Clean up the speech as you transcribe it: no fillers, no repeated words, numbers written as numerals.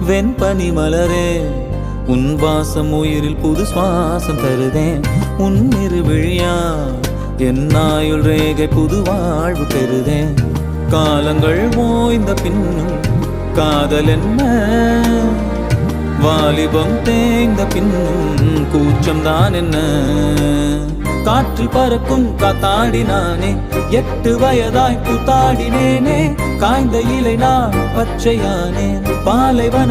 வெண்பனி மலரே உன் வாசம் உயிரில் புது சுவாசம் தருதேன். உன் இருவிழியா என் ஆயுள் ரேகை புது வாழ்வு பெறுதேன். காலங்கள் ஓய்ந்த பின்னும் காதல் என்ன, வாலிபம் தேய்ந்த பின்னும் கூச்சம் தான் என்ன. காற்றில் பறக்கும் காத்தாடினானே, 8 வயதாய் கூத்தாடினேனே. காய்ந்த இலை நான் பச்சையானேன், பாலைவன